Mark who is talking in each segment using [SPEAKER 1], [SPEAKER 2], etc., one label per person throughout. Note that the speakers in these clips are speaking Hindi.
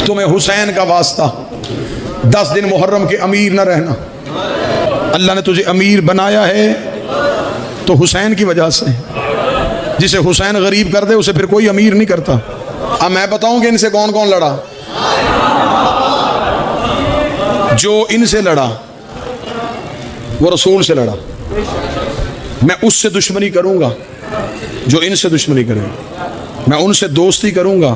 [SPEAKER 1] तुम्हें हुसैन का वास्ता, 10 दिन मुहर्रम के अमीर न रहना। अल्लाह ने तुझे अमीर बनाया है तो हुसैन की वजह से। जिसे हुसैन गरीब कर दे उसे फिर कोई अमीर नहीं करता। अब मैं बताऊं कि इनसे कौन कौन लड़ा। जो इनसे लड़ा वो रसूल से लड़ा। मैं उससे दुश्मनी करूंगा जो इनसे दुश्मनी करेगा। मैं उनसे दोस्ती करूंगा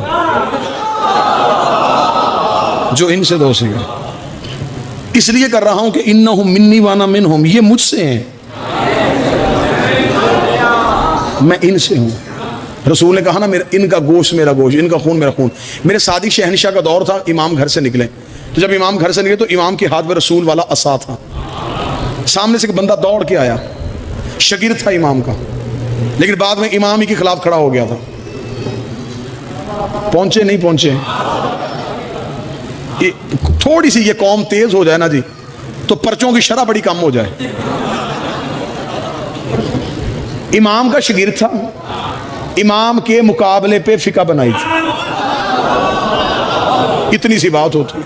[SPEAKER 1] जो इनसे दोस्ती करे। इसलिए कर रहा हूं कि इन्नहुम मिन्नी वाना मिनहुम, ये मुझसे हैं, मैं इनसे हूं। रसूल ने कहा ना, मेरा इनका गोश्त मेरा गोश्त, इनका खून मेरा खून। मेरे सादिक शहनशाह का दौर था, इमाम घर से निकले, तो जब इमाम घर से निकले तो इमाम के हाथ में रसूल वाला असा था। सामने से एक बंदा दौड़ के आया, शगिर्द था इमाम का, लेकिन बाद में इमाम ही के खिलाफ खड़ा हो गया था। पहुंचे नहीं पहुंचे, थोड़ी सी ये कौम तेज हो जाए ना जी तो पर्चों की शरह बड़ी कम हो जाए। इमाम का शगिर्द था, इमाम के मुकाबले पे फिका बनाई थी। इतनी सी बात होती है।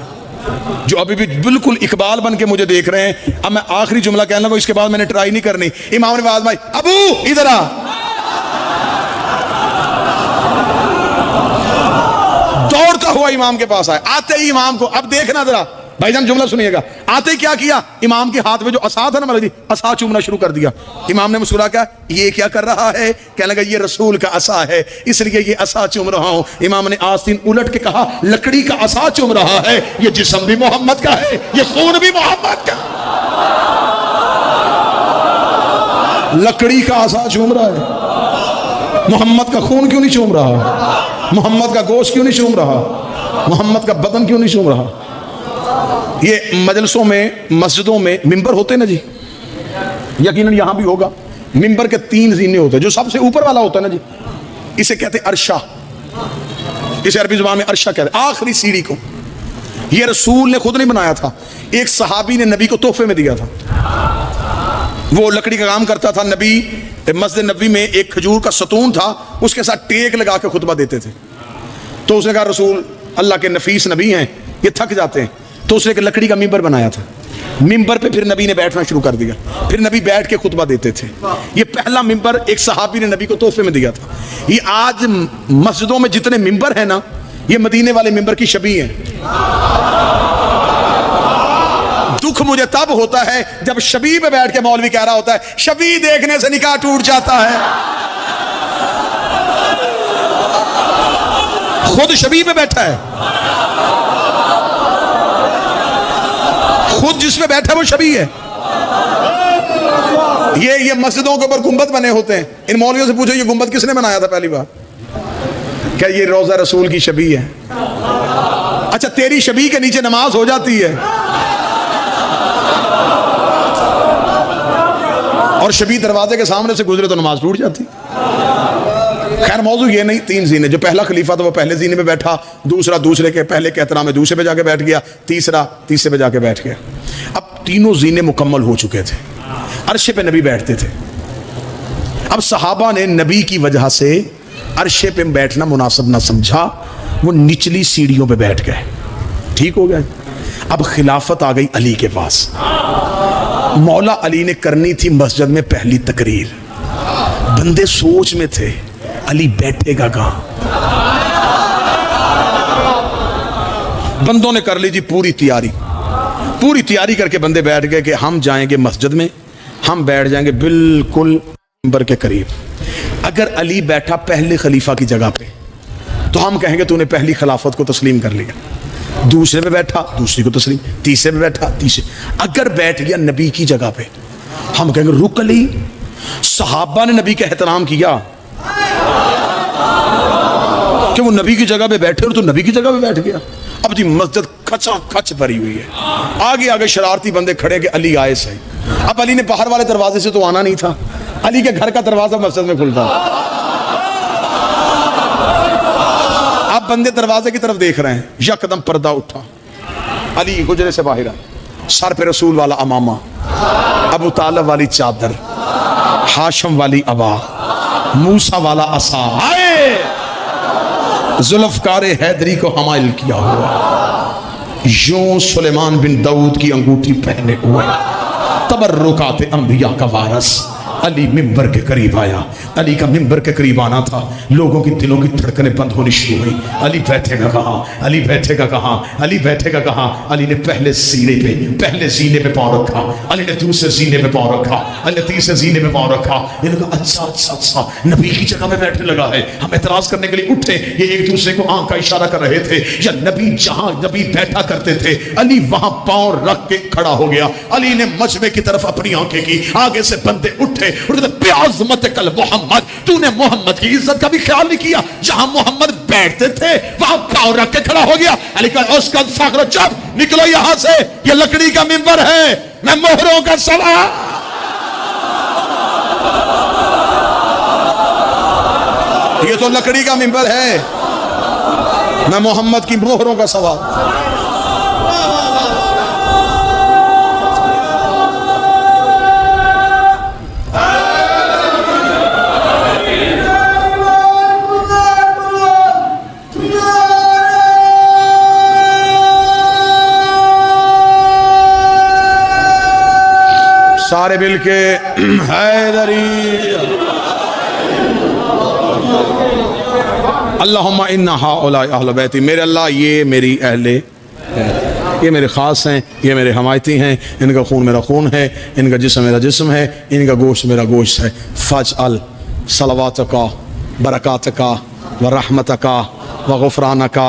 [SPEAKER 1] जो अभी भी बिल्कुल इकबाल बन के मुझे देख रहे हैं, अब मैं आखिरी जुमला कहने लगा, इसके बाद मैंने ट्राई नहीं करनी। इमाम ने आवाज मारी, अबू इधर आ। दौड़ता हुआ इमाम के पास आया। आते ही इमाम को, अब देखना जरा भाईजान जुमला सुनिएगा, आते ही क्या किया, इमाम के हाथ में जो असा था ना, मतलब असा चूमना शुरू कर दिया। इमाम ने मुस्कुरा क्या, ये क्या कर रहा है? कहने लगा ये रसूल का असा है, इसलिए ये असा चूम रहा हूं। इमाम ने आस्तीन उलट के कहा, लकड़ी का असा चूम रहा है, ये जिस्म भी मोहम्मद का है, ये खून भी मोहम्मद का। लकड़ी का असा चूम रहा है, मोहम्मद का खून क्यों नहीं चूम रहा? मोहम्मद का गोश्त क्यों नहीं चूम रहा? मोहम्मद का बदन क्यों नहीं चूम रहा? ये मजलिसों में, मस्जिदों में मिंबर होते ना जी, यकीनन यहां भी होगा। मिंबर के 3 जीने होते हैं। जो सबसे ऊपर वाला होता है ना जी, इसे कहते हैं अरशा, इसे अरबी जुबान में अरशा कहते हैं, आखिरी सीढ़ी को। ये रसूल ने खुद नहीं बनाया था, एक सहाबी ने नबी को तोहफे में दिया था। वो लकड़ी का काम करता था। नबी मस्जिद नबी में एक खजूर का सतून था, उसके साथ टेक लगा के खुतबा देते थे। तो उसने कहा, रसूल अल्लाह के नफीस नबी हैं, ये थक जाते हैं, तो उसने एक लकड़ी का मिंबर बनाया था। मिंबर पे फिर नबी ने बैठना शुरू कर दिया, फिर नबी बैठ के खुतबा देते थे। ये पहला मिंबर एक सहाबी ने नबी को तोहफे में दिया था। ये आज मस्जिदों में जितने मिंबर हैं ना, ये मदीने वाले मिंबर की शबीह हैं। दुख मुझे तब होता है जब शबीह पे बैठ के मौलवी कह रहा होता है, शबीह देखने से निकाह टूट जाता है। खुद शबीह पे बैठा है, खुद जिसमें बैठा वो शबीह है। ये मस्जिदों के ऊपर गुंबद बने होते हैं। इन मौलवियों से पूछो, ये गुंबद किसने बनाया था पहली बार? क्या ये रोजा रसूल की शबीह है? अच्छा, तेरी शबीह के नीचे नमाज हो जाती है और शबीह दरवाजे के सामने से गुजरे तो नमाज टूट जाती। खैर मौजू ये नहीं, 3 जीने। जो पहला खलीफा था वो पहले जीने में बैठा, दूसरा दूसरे के पहले के एहतराम में दूसरे पे जाके बैठ गया, तीसरा तीसरे पे जाके बैठ गया। अब तीनों जीने मुकम्मल हो चुके थे, अर्शे पे नबी बैठते थे। अब सहाबा ने नबी की वजह से अर्शे पे बैठना मुनासिब ना समझा, वो निचली सीढ़ियों पे बैठ गए। ठीक हो गया। अब खिलाफत आ गई अली के पास। मौला अली ने करनी थी मस्जिद में पहली तकरीर। बंदे सोच में थे, अली बैठेगा कहां? बंदों ने कर ली जी पूरी तैयारी करके बंदे बैठ गए कि हम जाएंगे मस्जिद में, हम बैठ जाएंगे बिल्कुल मिंबर के करीब। अगर अली बैठा पहले खलीफा की जगह पे तो हम कहेंगे तूने पहली खिलाफत को तस्लीम कर लिया। दूसरे पे बैठा, दूसरी को तस्लीम, तीसरे पे बैठा, तीसरे। अगर बैठ गया नबी की जगह पे, हम कहेंगे रुक अली, सहाबा ने नबी का एहतराम किया कि वो नबी की जगह पे बैठे और तो नबी की जगह पे बैठ गया। अब जी मस्जिद खचा खच भरी हुई है, आगे आगे शरारती बंदे खड़े कि अली आए सही। अब अली ने बाहर वाले दरवाजे से तो आना नहीं था, अली के घर का दरवाजा मस्जिद में खुलता। अब बंदे दरवाजे की तरफ देख रहे हैं, यकदम पर्दा उठा, अली हुजरे से बाहर आए, सर पे रसूल वाला अमामा, अबू तालिब वाली चादर, हाशम वाली अबा, मूसा वाला असा, आए जुल्फकार हैदरी को हमाइल किया हुआ, यूं सुलेमान बिन दाऊद की अंगूठी पहने हुए, तबर्रुकात अंबिया का वारस अली मिंबर के करीब आया। अली का मिंबर के करीब आना था, लोगों की दिलों की धड़कनें बंद होनी शुरू हुई। अली बैठेगा कहाँ, अली बैठेगा कहाँ, अली बैठेगा कहाँ। अली ने पहले सीने पे पाँव रखा, अली ने दूसरे सीने पे पाँव रखा, अली ने तीसरे सीने पे पाँव रखा। इन्होंने कहा अच्छा अच्छा अच्छा, नबी की जगह में बैठने लगा है। हम एतराज करने के लिए उठे, ये एक दूसरे को आंख का इशारा कर रहे थे। या नबी जहां नबी बैठा करते थे, अली वहां पाँव रख के खड़ा हो गया। अली ने मजमे की तरफ अपनी आंखें की, आगे से बंदे उठे, प्याज़मत कल मोहम्मद, तूने मोहम्मद की इज्जत का भी ख्याल नहीं किया। जहां मोहम्मद बैठते थे वहां पाँव रख के खड़ा हो गया। अली का उसका सागर, चुप, निकलो यहां से, ये लकड़ी का मिंबर है, मैं मोहरों का सवार। ये तो लकड़ी का मिंबर है, मैं मोहम्मद की मोहरों का सवार। सारे मिल के हैदरी अल्लाहुम्मा इन्ना हाउलाई अहले बैती, मेरे अल्लाह ये मेरी अहले, ये मेरे ख़ास हैं, ये मेरे हमायती हैं, इनका खून मेरा खून है, इनका जिस्म मेरा जिस्म है, इनका गोश्त मेरा गोश्त है। फजअल सलवातका बरकातका व रहमतका व गुफरानका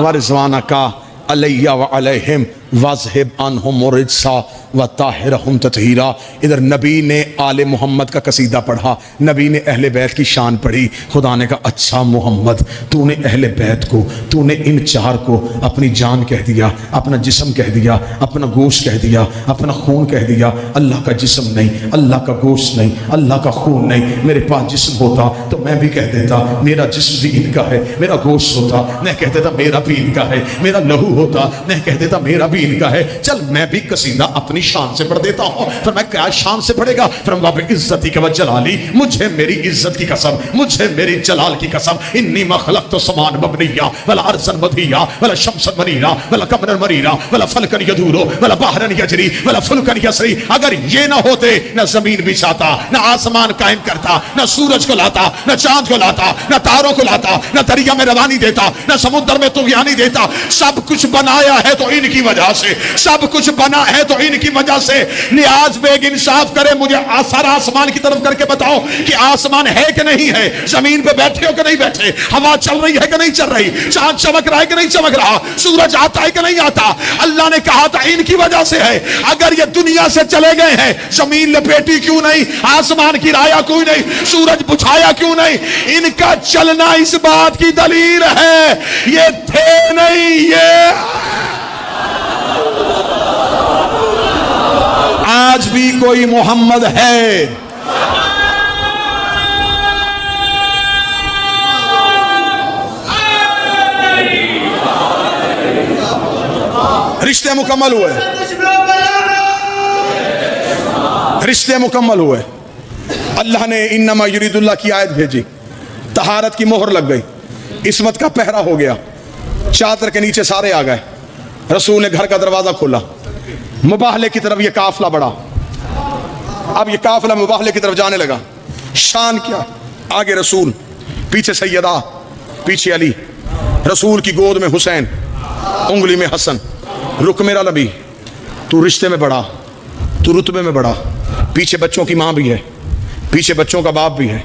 [SPEAKER 1] व रिज़वानका अलैया व अलैहिम वज़हिब अन्हुम रिज्सा व ताहिरहुम तत्हीरा। इधर नबी ने आले मोहम्मद का कसीदा पढ़ा, नबी ने अहले बैत की शान पढ़ी। खुदा ने कहा अच्छा मोहम्मद, तूने अहले बैत को, तूने इन चार को अपनी जान कह दिया, अपना जिस्म कह दिया, अपना गोश्त कह दिया, अपना खून कह दिया। अल्लाह का जिस्म नहीं, अल्लाह का गोश्त नहीं, अल्लाह का खून नहीं। मेरे पास जिस्म होता तो मैं भी कह देता मेरा जिस्म भी इनका है, मेरा गोश्त होता मैं कह देता मेरा भी इनका है, मेरा लहू होता मैं कह देता मेरा भी इनका है। चल मैं भी कसीदा अपनी शान से पढ़ देता हूं। फिर मैं क्या शान से पढ़ेगा? फिर बाबे इज्जती के जलाली, मुझे मेरी इज्जत की कसम, मुझे मेरी जलाल की कसम, इन्नी मखलक तो समान बबनिया वला अर्ज़न मदिया वला शम्सन मनीरा वला कमरन मरीरा वला फलकन यदूरो वला बहरन यजरी वला फुलकन यसरी। अगर ये ना होते, न जमीन बिछाता, न आसमान कायम करता, न सूरज को लाता, न चांद को लाता, न तारों को लाता, न दरिया में रवानी देता, न समुद्र में तुग़यानी देता। सब कुछ बनाया है तो इनकी वजह से, सब कुछ बना है तो इनकी वजह से। नियाज बेग इंसाफ करे, मुझे सारा आसमान की तरफ करके बताओ कि आसमान है कि नहीं है, जमीन पे बैठे हो कि नहीं बैठे, हवा चल रही है कि नहीं चल रही, चांद चमक रहा है कि नहीं चमक रहा, सूरज आता है कि नहीं आता। अल्लाह ने कहा था इनकी वजह से है। अगर ये दुनिया से चले गए हैं, जमीन लपेटी क्यों नहीं, आसमान गिराया क्यों नहीं, सूरज बुझाया क्यों नहीं, इनका चलना इस बात की दलील है। ये थे नहीं, ये आज भी कोई मोहम्मद है। रिश्ते मुकम्मल हुए, रिश्ते मुकम्मल हुए। अल्लाह ने इन्नमा युरीदुल्लाह की आयत भेजी, तहारत की मोहर लग गई, इस्मत का पहरा हो गया, चादर के नीचे सारे आ गए। रसूल ने घर का दरवाजा खोला, मुबाहले की तरफ ये काफिला बढ़ा। अब ये काफिला मुबाहले की तरफ जाने लगा। शान क्या, आगे रसूल, पीछे सैयदा, पीछे अली, रसूल की गोद में हुसैन, उंगली में हसन। रुक मेरा नबी, तू रिश्ते में बढ़ा, तू रुतबे में बढ़ा। पीछे बच्चों की माँ भी है, पीछे बच्चों का बाप भी है।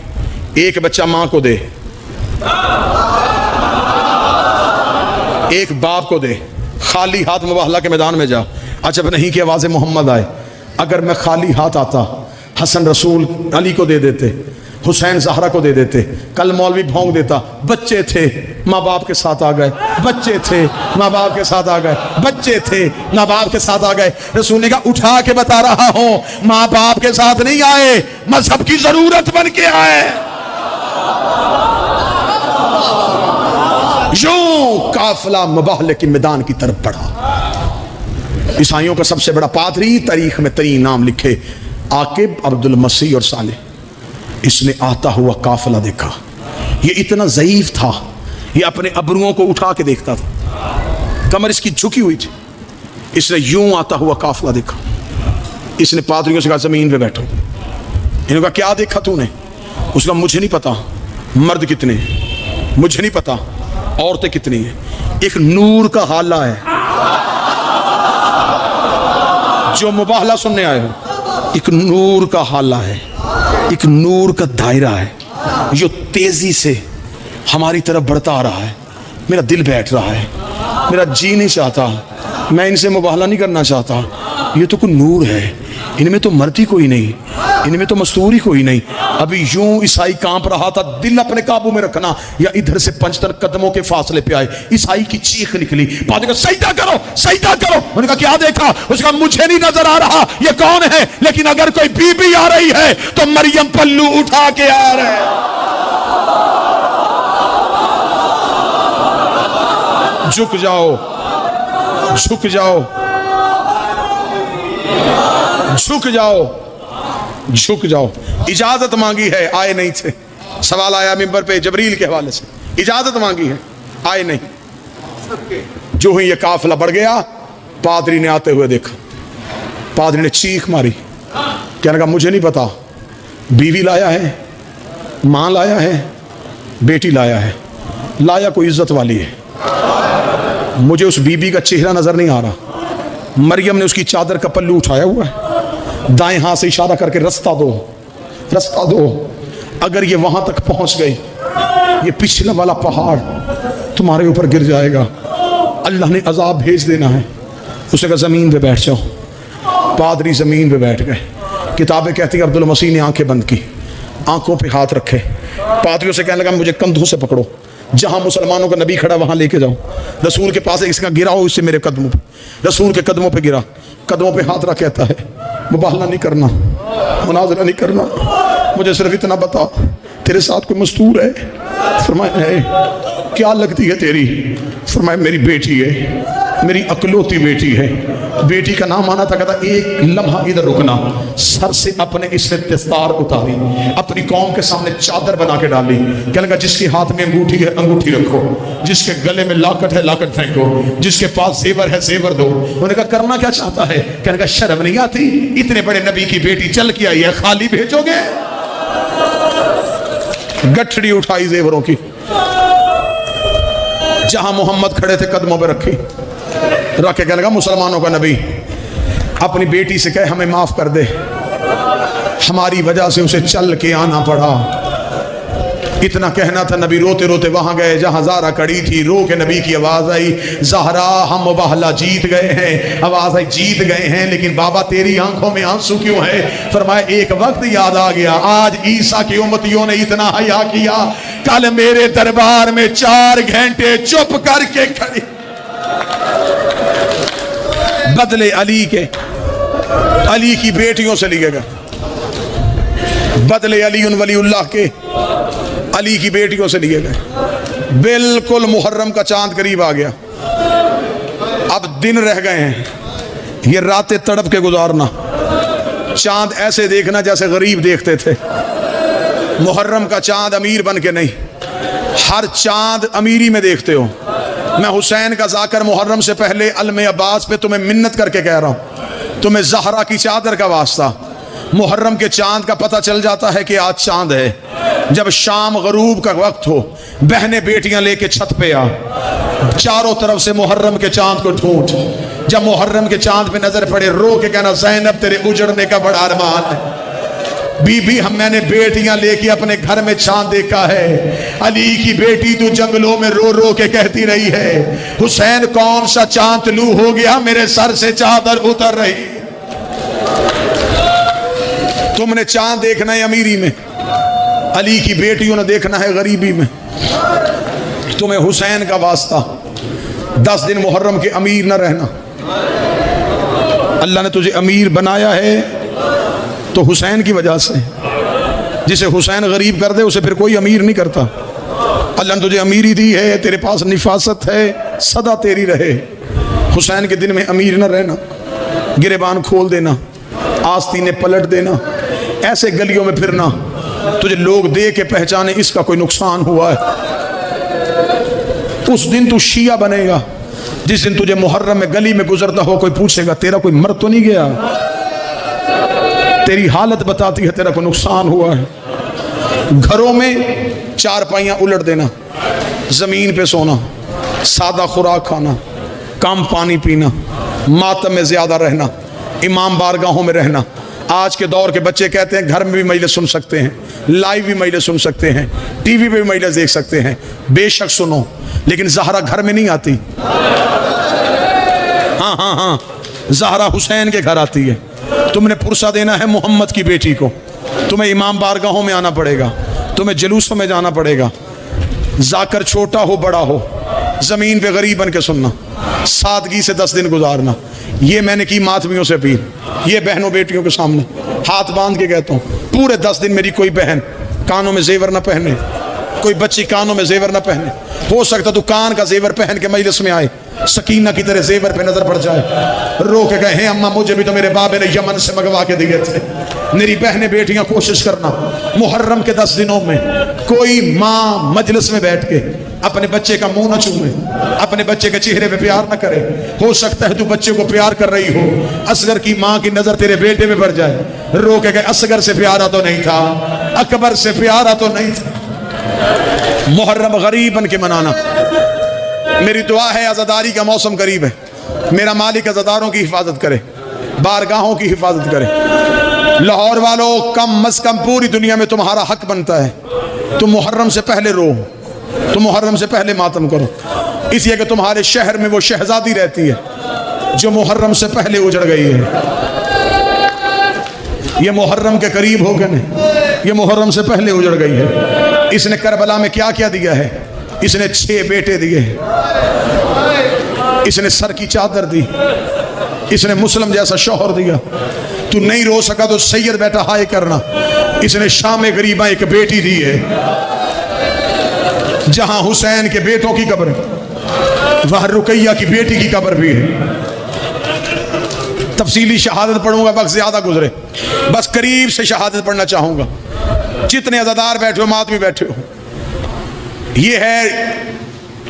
[SPEAKER 1] एक बच्चा माँ को दे, एक बाप को दे, खाली हाथ मुबाहला के मैदान में जा। अजब नहीं कि आवाज़ मोहम्मद आए। अगर मैं खाली हाथ आता, हसन रसूल अली को दे देते, हुसैन ज़हरा को दे देते, कल मौलवी भोंक देता बच्चे थे माँ बाप के साथ आ गए, बच्चे थे माँ बाप के साथ आ गए, बच्चे थे माँ बाप के साथ आ गए। रसूल ने कहा उठा के बता रहा हूं, माँ बाप के साथ नहीं आए, मजहब की जरूरत बन के आए। यूं काफिला मुबाहले के मैदान की तरफ बढ़ा। ईसाइयों का सबसे बड़ा पादरी, तारीख में तरीन नाम लिखे, आकिब, अब्दुल मसीह और साले। इसने आता हुआ काफिला देखा। ये इतना ज़ईफ था, ये अपने अबरुओं को उठा के देखता था, कमर इसकी झुकी हुई थी। इसने यूं आता हुआ काफिला देखा। इसने पादरियों से कहा जमीन पे बैठो। इन्होंने कहा क्या देखा तूने? उसका मुझे नहीं पता मर्द कितने, मुझे नहीं पता औरतें कितनी हैं, एक नूर का हाला है। जो मुबाहला सुनने आए हो, एक नूर का हाला है, एक नूर का दायरा है जो तेजी से हमारी तरफ बढ़ता आ रहा है। मेरा दिल बैठ रहा है, मेरा जी नहीं चाहता, मैं इनसे मुबाहला नहीं करना चाहता। ये तो कोई नूर है, इनमें तो मर्दी कोई नहीं, इनमें तो मस्तूरी कोई नहीं। अभी यूं ईसाई कांप रहा था, दिल अपने काबू में रखना, या इधर से 5 कदमों के फासले पे आए ईसाई की चीख निकली, पादरी का सजदा करो, सजदा करो। उन्होंने कहा क्या देखा? उसका मुझे नहीं नजर आ रहा ये कौन है, लेकिन अगर कोई बीबी आ रही है तो मरियम पल्लू उठा के आ रहे हैं। झुक जाओ, झुक जाओ, झुक जाओ, झुक जाओ। इजाजत मांगी है, आए नहीं थे। सवाल आया मिंबर पे जबरील के हवाले से, इजाजत मांगी है, आए नहीं। जो ही ये काफिला बढ़ गया, पादरी ने आते हुए देखा, पादरी ने चीख मारी, कहने का मुझे नहीं पता बीवी लाया है, मां लाया है, बेटी लाया है, लाया कोई इज्जत वाली है। मुझे उस बीबी का चेहरा नजर नहीं आ रहा। मरियम ने उसकी चादर का पल्लू उठाया हुआ है, दाएं हाथ से इशारा करके रास्ता दो, रास्ता दो। अगर ये वहां तक पहुंच गई, ये पिछला वाला पहाड़ तुम्हारे ऊपर गिर जाएगा, अल्लाह ने अजाब भेज देना है। उसने कहा जमीन पे बैठ जाओ। पादरी जमीन पे बैठ गए। किताबें कहती है अब्दुल मसीह ने आंखें बंद की, आंखों पे हाथ रखे, पादरियों से कहने लगा मुझे कंधों से पकड़ो, जहां मुसलमानों का नबी खड़ा वहां लेके जाओ। रसूल के पास इसका गिराओ, इससे मेरे कदमों पे, रसूल के कदमों पे गिरा, कदमों पे हाथ रख, कहता है मुबाहला नहीं करना, मुनाजरा नहीं करना, मुझे सिर्फ इतना बता तेरे साथ कोई मस्तूर है? फरमाया है। क्या लगती है तेरी? फरमाया मेरी बेटी है, मेरी अकलौती बेटी है। बेटी का नाम आना था, कहता एक लम्हा इधर रुकना। सर से अपने इसने दस्तार उतारी, अपनी कौम के सामने चादर बना के डाली। कहने लगा जिसके हाथ में अंगूठी है अंगूठी रखो, जिसके गले में लाकट है लाकट फेंको, जिसके पास जेवर है जेवर दो। उन्होंने कहा करना क्या चाहता है? कहने लगा शर्म नहीं आती, इतने बड़े नबी की बेटी चल के आई है, खाली भेजोगे? गठड़ी उठाई जेवरों की, जहां मोहम्मद खड़े थे कदमों पे रखी, रख के कहने लगा मुसलमानों का नबी अपनी बेटी से कहे हमें माफ कर दे, हमारी वजह से उसे चल के आना पड़ा। इतना कहना था, नबी रोते रोते वहां गए जहां ज़हरा खड़ी थी। रो के नबी की आवाज आई, ज़हरा हम मुबाहला जीत गए हैं। आवाज आई जीत गए हैं, लेकिन बाबा तेरी आंखों में आंसू क्यों है? फरमाया एक वक्त याद आ गया, आज ईसा की उम्मतियों ने इतना हया किया, कल मेरे दरबार में 4 घंटे चुप करके खड़ी। बदले अली के, अली की बेटियों से लिए गए, बदले अली उन वलीउल्लाह के, अली की बेटियों से लिए गए। बिल्कुल मुहर्रम का चांद करीब आ गया, अब दिन रह गए हैं, ये रातें तड़प के गुजारना, चांद ऐसे देखना जैसे गरीब देखते थे। मुहर्रम का चांद अमीर बन के नहीं, हर चांद अमीरी में देखते हो। मैं हुसैन का जाकर मुहर्रम से पहले अलमे अब्बास पे तुम्हें मिन्नत करके कह रहा हूं, तुम्हें ज़हरा की चादर का वास्ता। मुहर्रम के चांद का पता चल जाता है कि आज चांद है। जब शाम गरूब का वक्त हो, बहनें बेटियां लेके छत पे आ, चारों तरफ से मुहर्रम के चांद को ढूंढ। जब मुहर्रम के चांद पे नजर पड़े, रो के कहना ज़ैनब तेरे उजड़ने का बड़ा अरमान है। बीबी हम मैंने बेटियां लेके अपने घर में चांद देखा है। अली की बेटी तू जंगलों में रो रो के कहती रही है, हुसैन कौन सा चांद तलू हो गया, मेरे सर से चादर उतर रही। तुमने चांद देखना है अमीरी में, अली की बेटियों ने देखना है गरीबी में। तुम्हें हुसैन का वास्ता, 10 दिन मुहर्रम के अमीर न रहना। अल्लाह ने तुझे अमीर बनाया है तो हुसैन की वजह से। जिसे हुसैन गरीब कर दे उसे फिर कोई अमीर नहीं करता। अल्लाह ने तुझे अमीरी दी है, तेरे पास निफासत है, सदा तेरी रहे। हुसैन के दिन में अमीर न रहना, गिरेबान खोल देना, आस्तीनें पलट देना, ऐसे गलियों में फिरना तुझे लोग दे के पहचाने इसका कोई नुकसान हुआ है। उस दिन तू शिया बनेगा जिस दिन तुझे मुहर्रम में गली में गुजरता हो कोई पूछेगा तेरा कोई मर तो नहीं गया, तेरी हालत बताती है तेरा कोई नुकसान हुआ है। घरों में चारपाइयाँ उलट देना, ज़मीन पे सोना, सादा खुराक खाना, कम पानी पीना, मातम में ज़्यादा रहना, इमाम बारगाहों में रहना। आज के दौर के बच्चे कहते हैं घर में भी मजलिस सुन सकते हैं, लाइव भी मजलिस सुन सकते हैं, टीवी पे भी मजलिस देख सकते हैं। बेशक सुनो, लेकिन ज़हरा घर में नहीं आती। हाँ, ज़हरा हुसैन के घर आती है। तुमने पुरसा देना है मोहम्मद की बेटी को, तुम्हें इमाम बारगाहों में आना पड़ेगा, तुम्हें जुलूसों में जाना पड़ेगा। जाकर छोटा हो बड़ा हो, ज़मीन पे गरीब बन के सुनना, सादगी से 10 दिन गुजारना। ये मैंने की मातमियों से अपील, ये बहनों बेटियों के सामने हाथ बांध के कहता हूँ, पूरे 10 दिन मेरी कोई बहन कानों में जेवर ना पहने, कोई बच्ची कानों में जेवर ना पहने। हो सकता तो कान का जेवर पहन के मजलिस में आए, सकीना की तरह जेवर पे नजर पड़ जाए, रो के कहे अम्मा मुझे भी तो मेरे बाबे ने यमन से मंगवा के दिए थे। मेरी बहनें बेटियां कोशिश करना, मुहर्रम के 10 दिनों में कोई माँ मजलिस में बैठ के अपने बच्चे का मुंह न चूमे, अपने बच्चे के चेहरे पे प्यार न करे। हो सकता है तू बच्चे को प्यार कर रही हो, असगर की माँ की नजर तेरे बेटे पे पड़ जाए, रो के कहे असगर से प्यारा तो नहीं था, अकबर से प्यारा तो नहीं था। मुहर्रम गरीब बन के मनाना। मेरी दुआ है अज़ादारी का मौसम करीब है, मेरा मालिक अज़ादारों की हिफाजत करे, बारगाहों की हिफाजत करे। लाहौर वालों, कम अज कम पूरी दुनिया में तुम्हारा हक बनता है तुम मुहर्रम से पहले रो, तुम मुहर्रम से पहले मातम करो, इसलिए कि तुम्हारे शहर में वो शहजादी रहती है जो मुहर्रम से पहले उजड़ गई है। ये मुहर्रम के करीब हो गए, ये मुहर्रम से पहले उजड़ गई है। इसने करबला में क्या क्या दिया है? इसने 6 बेटे दिए, इसने सर की चादर दी, इसने मुस्लिम जैसा शौहर दिया। तू नहीं रो सका तो सैयद बेटा हाय करना, इसने शाम गरीबा एक बेटी दी है, जहां हुसैन के बेटों की कब्र है वहां रुकैया की बेटी की कब्र भी है। तफसीली शहादत पढ़ूंगा, वक्त ज्यादा गुजरे, बस करीब से शहादत पढ़ना चाहूंगा। जितने अज़ादार बैठे हो, मातमी बैठे हो, ये है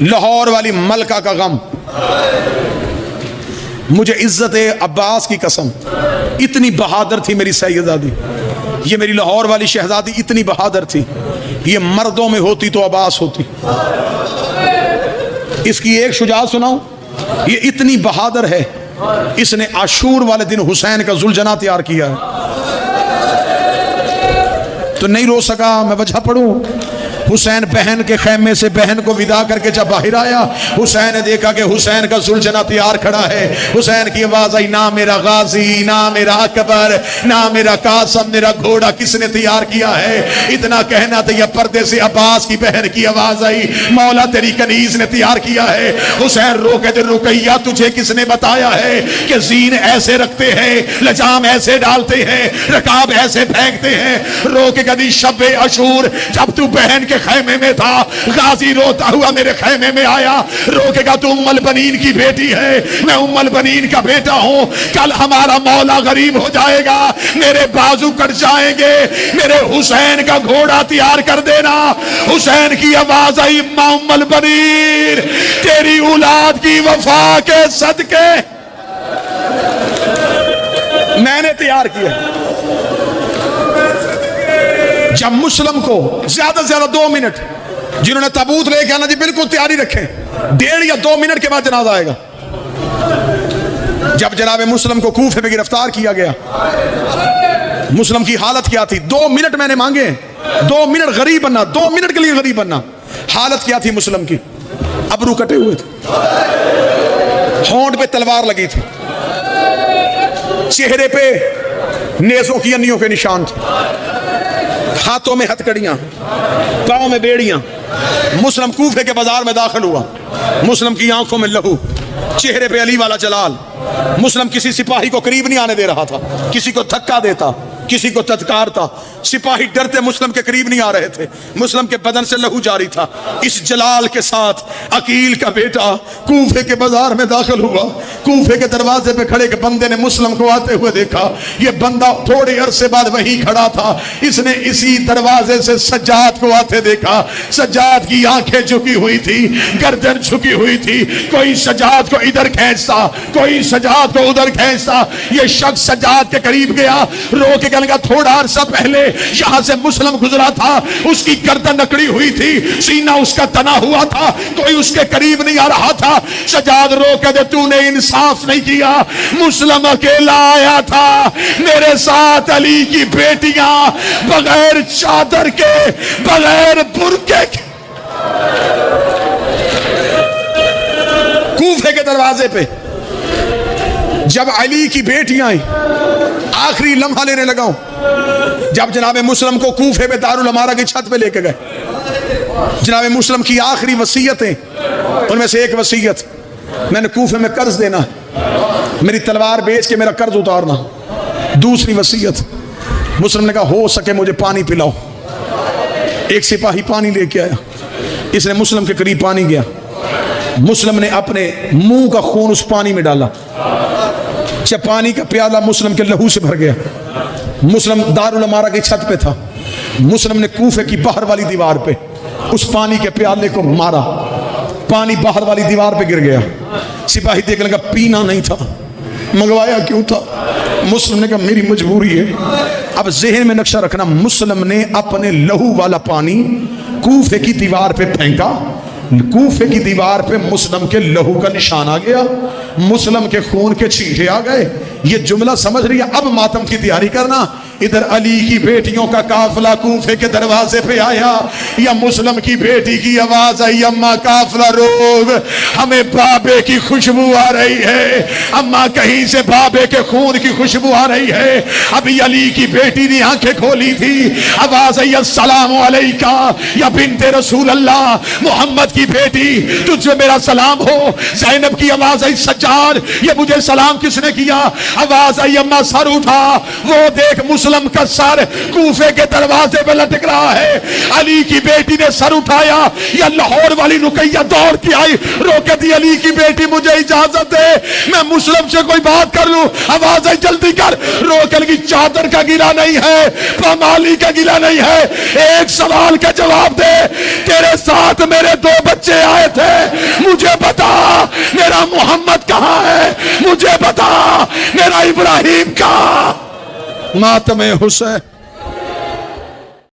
[SPEAKER 1] लाहौर वाली मलका का गम। मुझे इज्जत अब्बास की कसम, इतनी बहादुर थी मेरी सैयदादी, ये मेरी लाहौर वाली शहजादी इतनी बहादुर थी, ये मर्दों में होती तो अब्बास होती। इसकी एक शुजाअत सुनाऊं, ये इतनी बहादुर है, इसने आशूर वाले दिन हुसैन का जुलजना तैयार किया है। तो नहीं रो सका, मैं वजह पढ़ूं। हुसैन बहन के खैमे से बहन को विदा करके जब बाहर आया, हुसैन ने देखा कि हुसैन का जुलजना तैयार खड़ा है। हुसैन की आवाज आई, ना मेरा गाजी, ना मेरा अकबर, ना मेरा कासम, मेरा घोड़ा किसने तैयार किया है? इतना कहना था, यह पर्दे से अब्बास की बहन की आवाज आई, मौला तेरी कनीज ने तैयार किया है। हुसैन रोके थे, रुकैया तुझे किसने बताया है कि जीन ऐसे रखते हैं, लजाम ऐसे डालते हैं, रकाब ऐसे फेंकते हैं? रोके कदी शब्बे अशूर जब तू बहन के खैमे में था, गाजी रोता हुआ मेरे खैमे में आया, रोकेगा तू उम्मुल बनीन की बेटी है, मैं उम्मुल बनीन का बेटा हूं, कल हमारा मौला गरीब हो जाएगा, मेरे बाजू कट जाएंगे, मेरे हुसैन का घोड़ा तैयार कर देना। हुसैन की आवाज आई, मां उम्मुल बनीन, तेरी औलाद की वफा के सदके मैंने तैयार किया। जब मुस्लिम को ज्यादा से ज्यादा 2 मिनट, जिन्होंने ताबूत लेके आना जी बिल्कुल तैयारी रखें, 1.5 या 2 मिनट के बाद जनाजा आएगा। जब जनाब मुस्लिम को कूफे में गिरफ्तार किया गया, मुस्लिम की हालत क्या थी? 2 मिनट मैंने मांगे, 2 मिनट गरीब बनना, 2 मिनट के लिए गरीब बनना। हालत क्या थी मुस्लिम की? अबरू कटे हुए थे, होंठ पे तलवार लगी थी, चेहरे पे नेज़ों की अन्नियों के निशान थे, हाथों में हथकड़ियां, पांव में बेड़ियां। मुस्लिम कूफे के बाजार में दाखिल हुआ, मुस्लिम की आंखों में लहू, चेहरे पे अली वाला जलाल। मुस्लिम किसी सिपाही को करीब नहीं आने दे रहा था, किसी को धक्का देता, किसी को तत्कार था, सिपाही डरते मुस्लिम के करीब नहीं आ रहे थे, मुस्लिम के बदन से लहू जारी था। इस जलाल के साथ अकील का बेटा कूफे के बाजार में दाखिल हुआ। कूफे के दरवाजे पे खड़े एक बंदे ने मुस्लिम को आते हुए देखा। ये बंदा थोड़े अरसे बाद वहीं खड़ा था। इसने इसी दरवाजे से सज्जाद को आते देखा। सज्जाद की आंखें झुकी हुई थी, गर्दन झुकी हुई थी। कोई सज्जाद को इधर खींचता, कोई सज्जाद को उधर खींचता। ये शख्स सज्जाद के करीब गया, रो के कहने लगा, थोड़ा अरसा पहले यहां से मुस्लिम गुजरा था, उसकी गर्दन अकड़ी हुई थी, सीना उसका तना हुआ था, कोई उसके करीब नहीं आ रहा था। सज्जाद रो के दे, तूने इंसाफ नहीं किया, मुस्लिम अकेला आया था, मेरे साथ अली की बेटियां बगैर चादर के, बगैर बुर्के के। कूफे के दरवाजे पे जब अली की बेटियां आई, आखिरी लम्हा लेने लगा हूं, जब जनाब मुस्लिम को कूफे पे दारुल अमारा की छत पे लेके गए, जनाब मुस्लिम की आखिरी वसीयतें, उनमें से एक वसीयत, मैंने कूफे में कर्ज देना, मेरी तलवार बेच के मेरा कर्ज उतारना। दूसरी वसीयत, मुस्लिम ने कहा, हो सके मुझे पानी पिलाओ। एक सिपाही पानी लेके आया, इसने मुस्लिम के करीब पानी गया, मुस्लिम ने अपने मुंह का खून उस पानी में डाला। जब पानी का प्याला मुस्लिम के लहू से भर गया, मुस्लिम दारुल अमारा की छत पे था, मुस्लिम ने कूफे की बाहर वाली दीवार पे उस पानी के प्याले को मारा, पानी बाहर वाली दीवार पे गिर गया। सिपाही देखने लगा, पीना नहीं था, मंगवाया क्यों था? मुस्लिम ने कहा, मेरी मजबूरी है। अब ज़हन में नक्शा रखना, मुस्लिम ने अपने लहू वाला पानी कूफे की दीवार पे फेंका, कूफे की दीवार पे मुस्लिम के लहू का निशान आ गया, मुस्लिम के खून के छींटे आ गए। ये जुमला समझ रही है? अब मातम की तैयारी करना। इधर अली की बेटियों का काफिला कूफे के दरवाजे पे आया, या मुस्लिम की बेटी की आवाज आई, अम्मा काफिला रोक, हमें बाबे की खुशबू आ रही है, अम्मा कहीं से बाबे के खून की खुशबू आ रही है। अभी अली की बेटी ने आंखें खोली थी, आवाज आई, अस्सलामु अलैका या बिन्ते रसूल अल्लाह, मोहम्मद की बेटी तुझे मेरा सलाम हो। ज़ैनब की आवाज आई, सज्जाद ये मुझे सलाम किसने किया? आवाज आई, अम्मा सर उठा, वो देख मुस्लिम का सर कूफे के दरवाजे पे लटक रहा है। अली की बेटी ने सर उठाया, या लाहौर वाली रुकैया दौड़ के आई, रोके दी, अली की बेटी मुझे इजाजत दे, मैं मुस्लिम से कोई बात कर लूं। आवाज आई, जल्दी कर। रोके लगी, चादर का गिला नहीं है, पामाली का गिला नहीं है, एक सवाल का जवाब दे, तेरे साथ मेरे 2 बच्चे आए थे, मुझे बता मेरा मोहम्मद कहां है, मुझे बता मेरा इब्राहिम कहां? मातमे हुसैन।